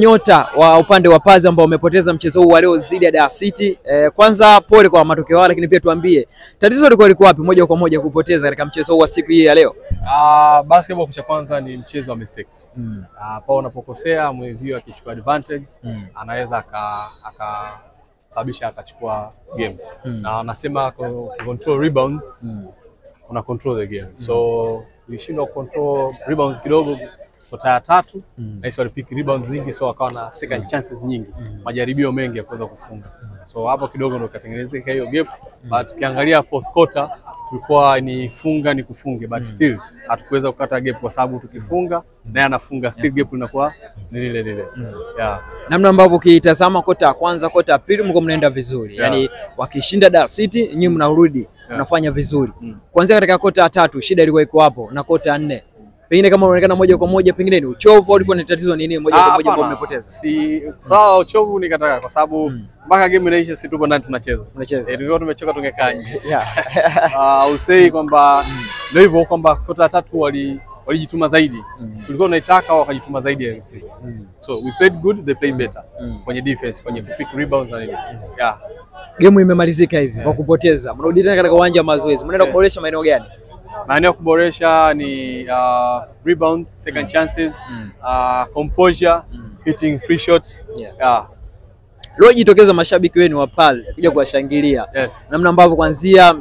Nyota wa upande wa Pazi ambao wamepoteza mchezo huu wa leo dhidi ya Dar City. Kwanza pole kwa matokeo yao, lakini pia tuambie tatizo liko wapi moja kwa moja kupoteza katika mchezo huu wa siku hii ya leo? Basketball kwa kwanza ni mchezo wa mistakes. Pao unapokosea mwenzio akichukua advantage, anaweza akasababisha akachukua game. Na anasema control rebounds, una control the game. So tulishindwa control rebounds kidogo kota ya tatu, na hizo walipick rebounds nyingi, so wakawa na second chances nyingi, majaribio mengi ya kuweza kufunga. So hapo kidogo ndo katengenezeka hiyo gap, but ukiangalia fourth quarter tulikuwa ni funga ni kufunge, but still hatukuweza kukata gap kwa sababu tukifunga naye anafunga, still gap inakuwa ni lile. Namna ambavyo ukitazama kota ya kwanza, kota ya pili mko mnaenda vizuri. Yaani wakishinda Dar City nyinyi mnarudi mnafanya vizuri. Kuanzia katika kota ya tatu shida ilikuwa iko hapo, na kota ya nne pengine kama unaonekana moja kwa moja pengine ni uchovu au ilikuwa ni tatizo nini moja kwa moja ambao mmepoteza? Si sawa, uchovu nikataka kwa sababu mpaka game inaisha si tupo ndani tunacheza. Tulikuwa tumechoka tungekaa nje. Usei kwamba ndio hivyo kwamba kota ya tatu walijituma zaidi. Tulikuwa tunaitaka wakajituma zaidi ya sisi. So we played good, they played better. Kwenye defense, kwenye pick rebounds na nini. Game imemalizika hivi kwa kupoteza. Mnarudi tena katika uwanja wa mazoezi. Mnaenda kuboresha maeneo gani? Maeneo kuboresha ni rebounds, second chances, composure, hitting free shots. Leo jitokeza mashabiki wenu wa Pazi kuja kuwashangilia. Namna ambavyo kuanzia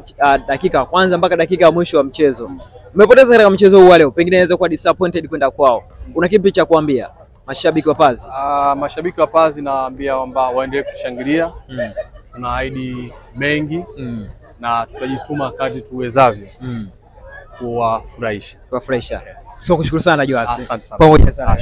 dakika ya kwanza mpaka dakika ya mwisho wa mchezo. Mmepoteza katika mchezo huu leo, pengine inaweza kuwa disappointed kwenda kwao. Una kipi cha kuambia mashabiki wa Pazi? Mashabiki wa Pazi naambia kwamba waendelee kushangilia. Tunaahidi mengi na tutajituma kadri tuwezavyo kuwafurahisha. So kushukuru sana Joas. Pamoja sana.